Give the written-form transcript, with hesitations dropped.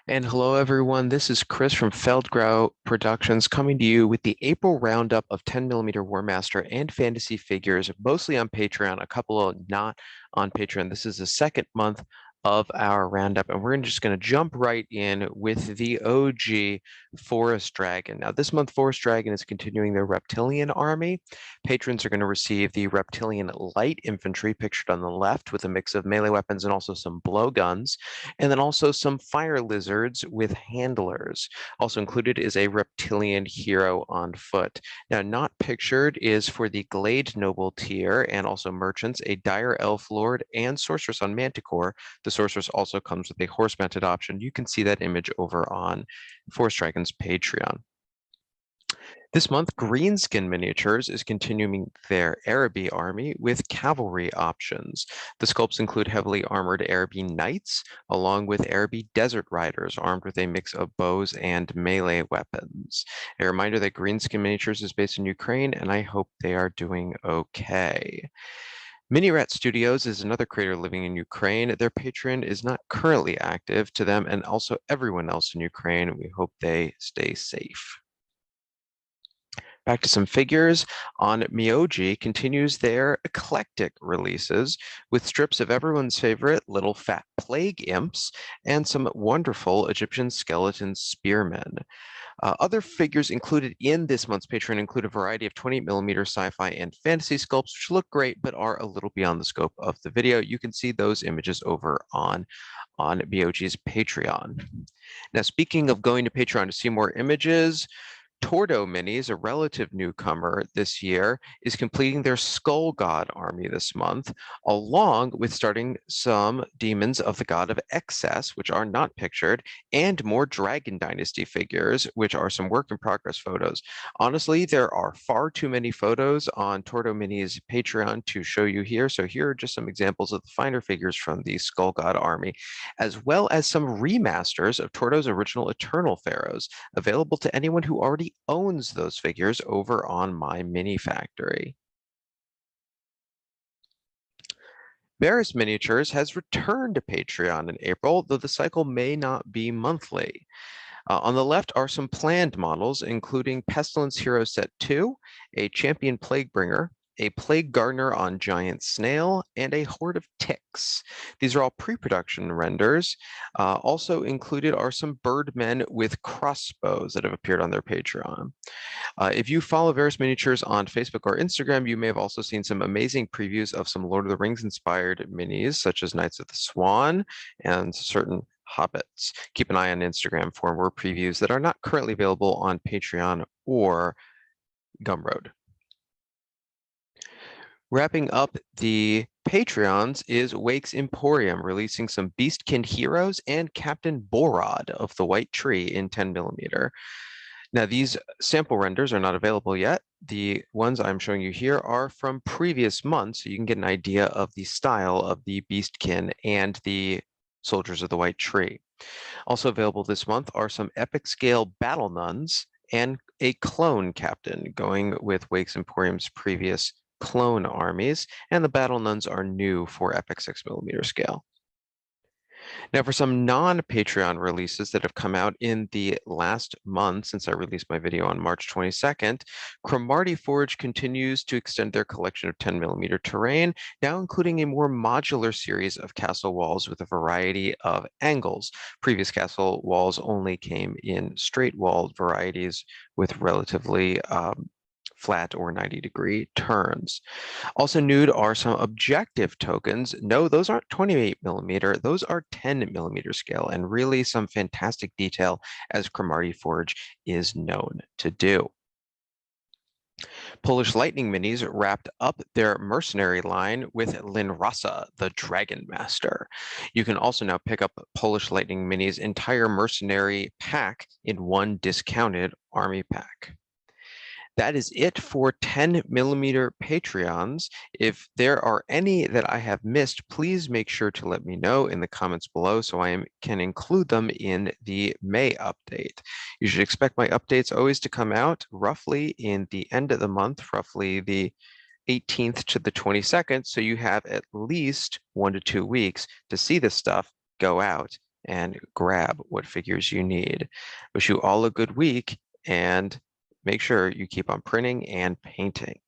And hello, everyone. This is Chris from Feldgrau Productions coming to you with the April roundup of 10mm Warmaster and fantasy figures, mostly on Patreon, a couple of not on Patreon. This is the second month of our roundup, and we're just going to jump right in with the OG Forest Dragon. Now, this month, Forest Dragon is continuing their Reptilian army. Patrons are going to receive the Reptilian Light Infantry pictured on the left with a mix of melee weapons and also some blowguns, and then also some fire lizards with handlers. Also included is a reptilian hero on foot. Now, not pictured is for the Glade Noble tier and also merchants, a Dire Elf Lord and Sorceress on Manticore. The Sorceress also comes with a horse-mounted option. You can see that image over on Force Dragon's Patreon. This month, Greenskin Miniatures is continuing their Araby army with cavalry options. The sculpts include heavily armored Araby knights, along with Araby desert riders armed with a mix of bows and melee weapons. A reminder that Greenskin Miniatures is based in Ukraine, and I hope they are doing okay. MiniRat Studios is another creator living in Ukraine. Their Patreon is not currently active. To them and also everyone else in Ukraine, we hope they stay safe. Back to some figures. Onmioji continues their eclectic releases with strips of everyone's favorite little fat plague imps and some wonderful Egyptian skeleton spearmen. Other figures included in this month's Patreon include a variety of 28mm sci-fi and fantasy sculpts, which look great but are a little beyond the scope of the video. You can see those images over on BOG's Patreon. Now, speaking of going to Patreon to see more images, Tordominis, a relative newcomer this year, is completing their Skull God army this month, along with starting some Demons of the God of Excess, which are not pictured, and more Dragon Dynasty figures, which are some work in progress photos. Honestly, there are far too many photos on Tordominis' Patreon to show you here, so here are just some examples of the finer figures from the Skull God army, as well as some remasters of Tordo's original Eternal Pharaohs, available to anyone who already owns those figures over on my mini factory. Varus Miniatures has returned to Patreon in April, though the cycle may not be monthly. On the left are some planned models, including Pestilence Hero Set 2, a Champion Plaguebringer, a Plague Gardener on Giant Snail, and a Horde of Ticks. These are all pre-production renders. Also included are some birdmen with crossbows that have appeared on their Patreon. If you follow Varus Miniatures on Facebook or Instagram, you may have also seen some amazing previews of some Lord of the Rings inspired minis, such as Knights of the Swan and certain Hobbits. Keep an eye on Instagram for more previews that are not currently available on Patreon or Gumroad. Wrapping up the Patreons is Wake's Emporium, releasing some Beastkin heroes and Captain Borod of the White Tree in 10mm. Now, these sample renders are not available yet. The ones I'm showing you here are from previous months, so you can get an idea of the style of the Beastkin and the Soldiers of the White Tree. Also available this month are some epic scale battle nuns and a clone captain, going with Wake's Emporium's previous clone armies, and the battle nuns are new for epic 6mm scale. Now, for some non-Patreon releases that have come out in the last month since I released my video on March 22nd, Cromarty Forge continues to extend their collection of 10mm terrain, now including a more modular series of castle walls with a variety of angles. Previous castle walls only came in straight-walled varieties with relatively flat or 90-degree turns. Also nude are some objective tokens. No, those aren't 28mm, those are 10mm scale, and really some fantastic detail, as Cromarty Forge is known to do. Polish Lightning Minis wrapped up their mercenary line with Linrasa, the Dragon Master. You can also now pick up Polish Lightning Minis' entire mercenary pack in one discounted army pack. That is it for 10mm Patreons. If there are any that I have missed, please make sure to let me know in the comments below so I can include them in the May update. You should expect my updates always to come out roughly in the end of the month, roughly the 18th to the 22nd, so you have at least 1 to 2 weeks to see this stuff go out and grab what figures you need. Wish you all a good week, and make sure you keep on printing and painting.